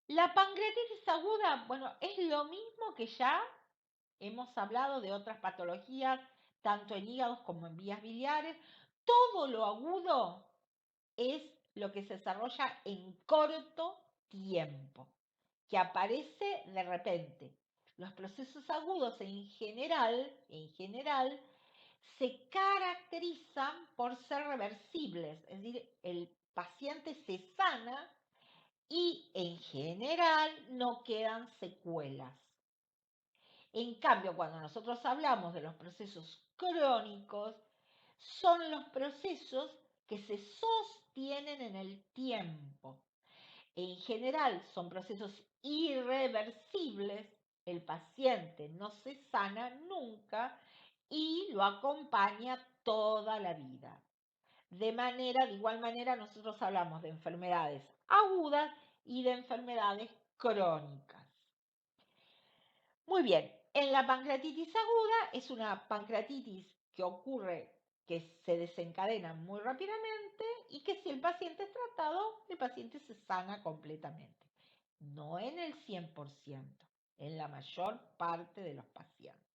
La pancreatitis aguda, bueno, es lo mismo que ya hemos hablado de otras patologías, tanto en hígados como en vías biliares. Todo lo agudo es lo que se desarrolla en corto tiempo, que aparece de repente. Los procesos agudos en general, se caracterizan por ser reversibles, es decir, el paciente se sana y en general no quedan secuelas. En cambio, cuando nosotros hablamos de los procesos crónicos, son los procesos que se sostienen en el tiempo. En general son procesos irreversibles, el paciente no se sana nunca y lo acompaña toda la vida. De igual manera, nosotros hablamos de enfermedades agudas y de enfermedades crónicas. Muy bien, en la pancreatitis aguda es una pancreatitis que ocurre, que se desencadena muy rápidamente y que si el paciente es tratado, el paciente se sana completamente. No en el 100%, en la mayor parte de los pacientes.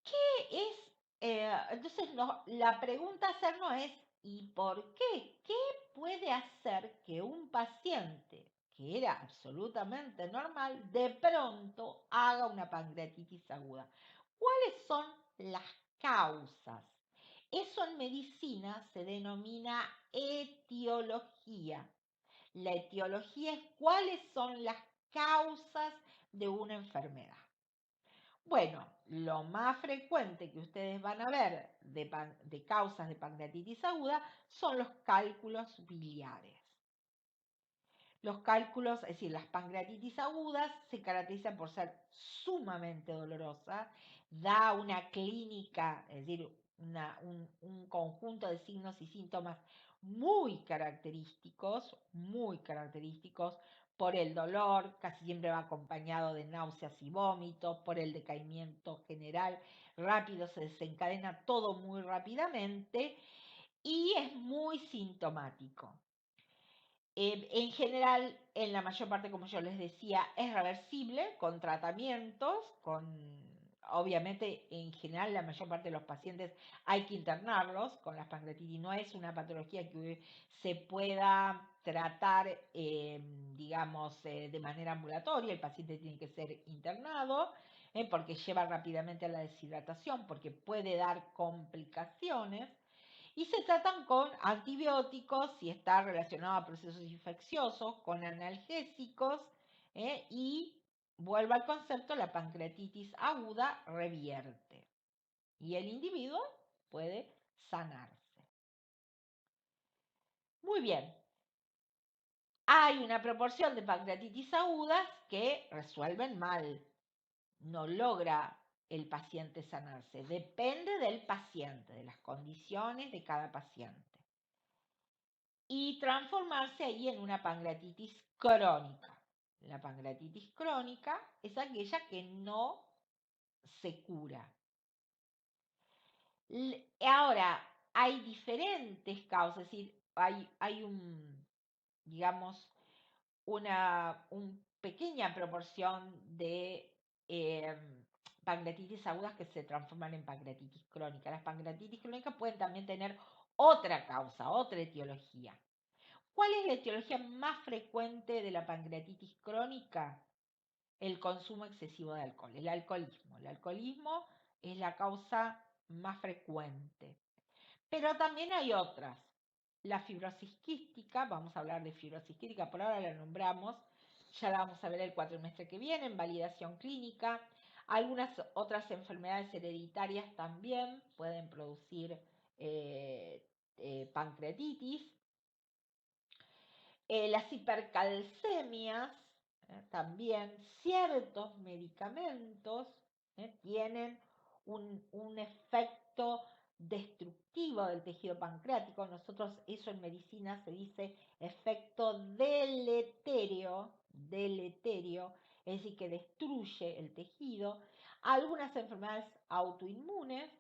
¿Qué es? Entonces, la pregunta a hacernos es, ¿y por qué? ¿Qué puede hacer que un paciente que era absolutamente normal, de pronto haga una pancreatitis aguda? ¿Cuáles son las causas? Eso en medicina se denomina etiología. La etiología es cuáles son las causas de una enfermedad. Bueno, lo más frecuente que ustedes van a ver de causas de pancreatitis aguda son los cálculos biliares. Los cálculos, es decir, las pancreatitis agudas se caracterizan por ser sumamente dolorosas, da una clínica, es decir, un conjunto de signos y síntomas muy característicos por el dolor, casi siempre va acompañado de náuseas y vómitos, por el decaimiento general rápido, se desencadena todo muy rápidamente y es muy sintomático. En general, en la mayor parte, como yo les decía, es reversible con tratamientos, obviamente, en general, la mayor parte de los pacientes hay que internarlos con las pancreatitis. No es una patología que se pueda tratar, digamos, de manera ambulatoria. El paciente tiene que ser internado, porque lleva rápidamente a la deshidratación, porque puede dar complicaciones y se tratan con antibióticos si está relacionado a procesos infecciosos, con analgésicos y vuelvo al concepto, la pancreatitis aguda revierte y el individuo puede sanarse. Muy bien, hay una proporción de pancreatitis agudas que resuelven mal, no logra el paciente sanarse, depende del paciente, de las condiciones de cada paciente. Y transformarse ahí en una pancreatitis crónica. La pancreatitis crónica es aquella que no se cura. Ahora, hay diferentes causas, es decir, hay digamos, una pequeña proporción de pancreatitis agudas que se transforman en pancreatitis crónica. Las pancreatitis crónicas pueden también tener otra causa, otra etiología. ¿Cuál es la etiología más frecuente de la pancreatitis crónica? El consumo excesivo de alcohol, el alcoholismo. El alcoholismo es la causa más frecuente. Pero también hay otras. La fibrosis quística, vamos a hablar de fibrosis quística, por ahora la nombramos, ya la vamos a ver el cuatrimestre que viene en validación clínica. Algunas otras enfermedades hereditarias también pueden producir pancreatitis. Las hipercalcemias, también ciertos medicamentos tienen un efecto destructivo del tejido pancreático. Nosotros eso en medicina se dice efecto deleterio, es decir, que destruye el tejido. Algunas enfermedades autoinmunes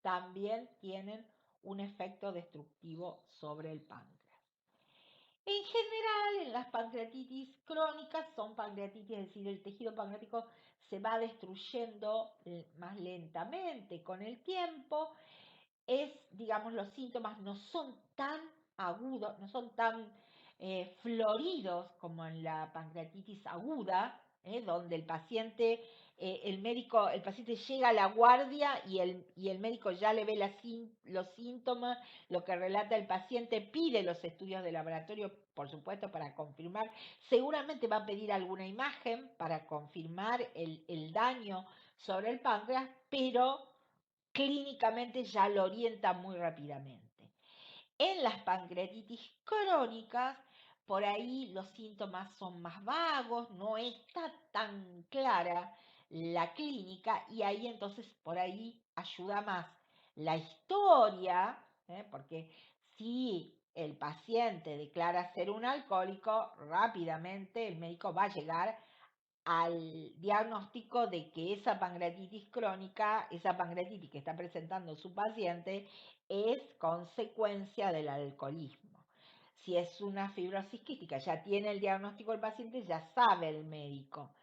también tienen un efecto destructivo sobre el páncreas. En general, en las pancreatitis crónicas son pancreatitis, es decir, el tejido pancreático se va destruyendo más lentamente con el tiempo. Digamos, los síntomas no son tan agudos, no son tan floridos como en la pancreatitis aguda, donde el paciente, el paciente llega a la guardia y el médico ya le ve los síntomas, lo que relata el paciente, pide los estudios de laboratorio, por supuesto, para confirmar. Seguramente va a pedir alguna imagen para confirmar el daño sobre el páncreas, pero clínicamente ya lo orienta muy rápidamente. En las pancreatitis crónicas, por ahí los síntomas son más vagos, no está tan clara la clínica y ahí entonces por ahí ayuda más la historia, porque si el paciente declara ser un alcohólico, rápidamente el médico va a llegar al diagnóstico de que esa pancreatitis crónica, esa pancreatitis que está presentando su paciente, es consecuencia del alcoholismo. Si es una fibrosis quística, ya tiene el diagnóstico el paciente, ya sabe el médico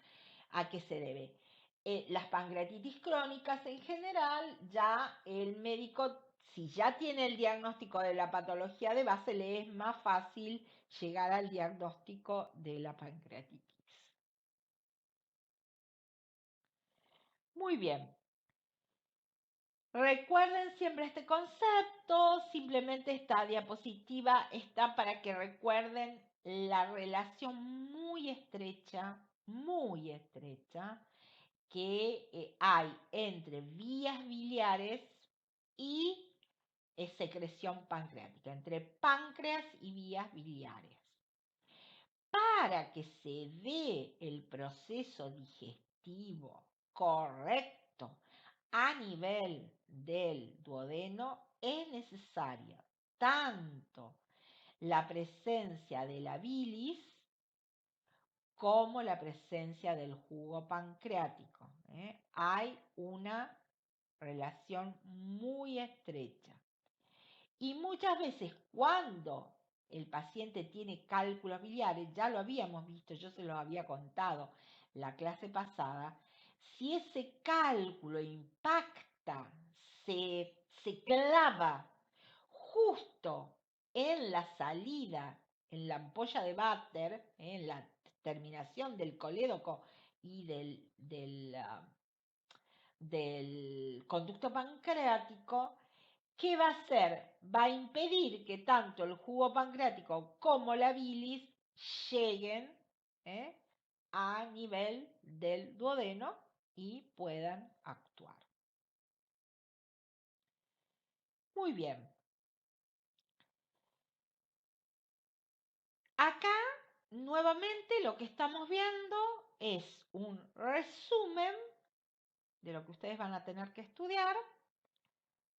a qué se debe. Las pancreatitis crónicas en general, ya el médico, si ya tiene el diagnóstico de la patología de base, le es más fácil llegar al diagnóstico de la pancreatitis. Muy bien. Recuerden siempre este concepto, simplemente esta diapositiva está para que recuerden la relación muy estrecha que hay entre vías biliares y secreción pancreática, entre páncreas y vías biliares. Para que se dé el proceso digestivo correcto a nivel del duodeno, es necesaria tanto la presencia de la bilis como la presencia del jugo pancreático. Hay una relación muy estrecha. Y muchas veces cuando el paciente tiene cálculos biliares, ya lo habíamos visto, yo se lo había contado la clase pasada, si ese cálculo impacta, se clava justo en la salida, en la ampolla de Vater, en la terminación del colédoco y del conducto pancreático, ¿qué va a hacer? Va a impedir que tanto el jugo pancreático como la bilis lleguen a nivel del duodeno y puedan actuar. Muy bien. Acá, nuevamente, lo que estamos viendo es un resumen de lo que ustedes van a tener que estudiar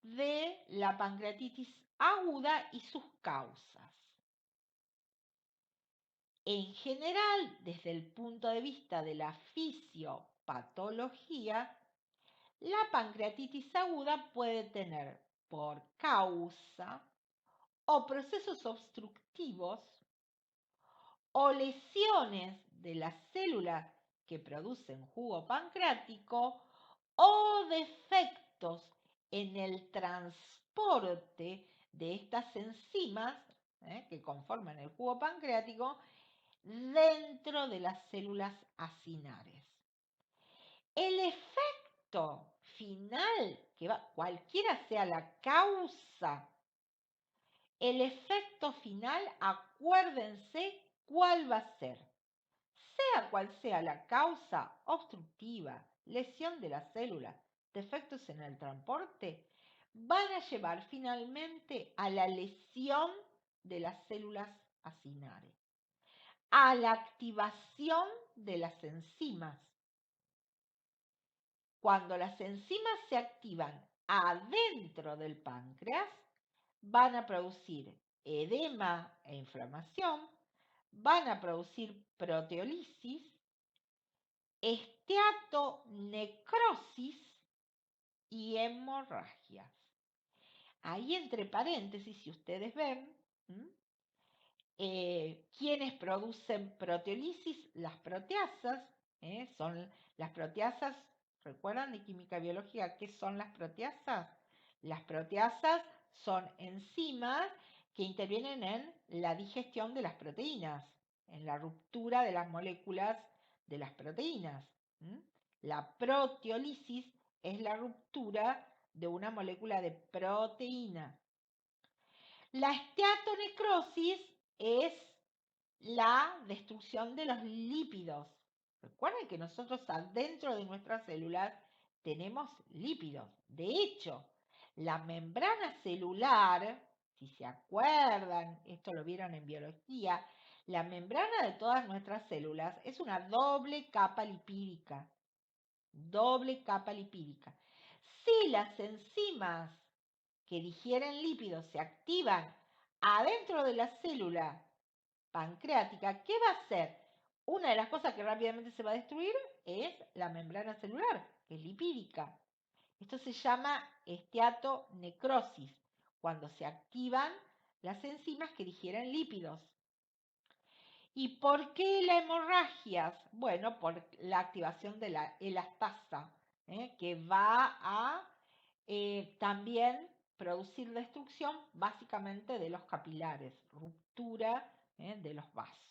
de la pancreatitis aguda y sus causas. En general, desde el punto de vista de la fisiopatología, la pancreatitis aguda puede tener por causa o procesos obstructivos o lesiones de las células que producen jugo pancreático o defectos en el transporte de estas enzimas que conforman el jugo pancreático dentro de las células acinares. El efecto final, cualquiera sea la causa, el efecto final, acuérdense cuál va a ser. Sea cual sea la causa obstructiva, lesión de las células, defectos en el transporte, van a llevar finalmente a la lesión de las células acinares, a la activación de las enzimas. Cuando las enzimas se activan adentro del páncreas, van a producir edema e inflamación, van a producir proteólisis, esteatonecrosis y hemorragias. Ahí entre paréntesis, si ustedes ven, ¿Quiénes producen proteólisis? Las proteasas. Son las proteasas. ¿Recuerdan de química biológica qué son las proteasas? Las proteasas son enzimas que intervienen en la digestión de las proteínas, en la ruptura de las moléculas de las proteínas. La proteólisis es la ruptura de una molécula de proteína. La esteatonecrosis es la destrucción de los lípidos. Recuerden que nosotros adentro de nuestras células tenemos lípidos. De hecho, la membrana celular, si se acuerdan, esto lo vieron en biología, la membrana de todas nuestras células es una doble capa lipídica. Doble capa lipídica. Si las enzimas que digieren lípidos se activan adentro de la célula pancreática, ¿qué va a hacer? Una de las cosas que rápidamente se va a destruir es la membrana celular, que es lipídica. Esto se llama esteatonecrosis, cuando se activan las enzimas que digieren lípidos. ¿Y por qué la hemorragia? Bueno, por la activación de la elastasa, que va a también producir destrucción básicamente de los capilares, ruptura de los vasos.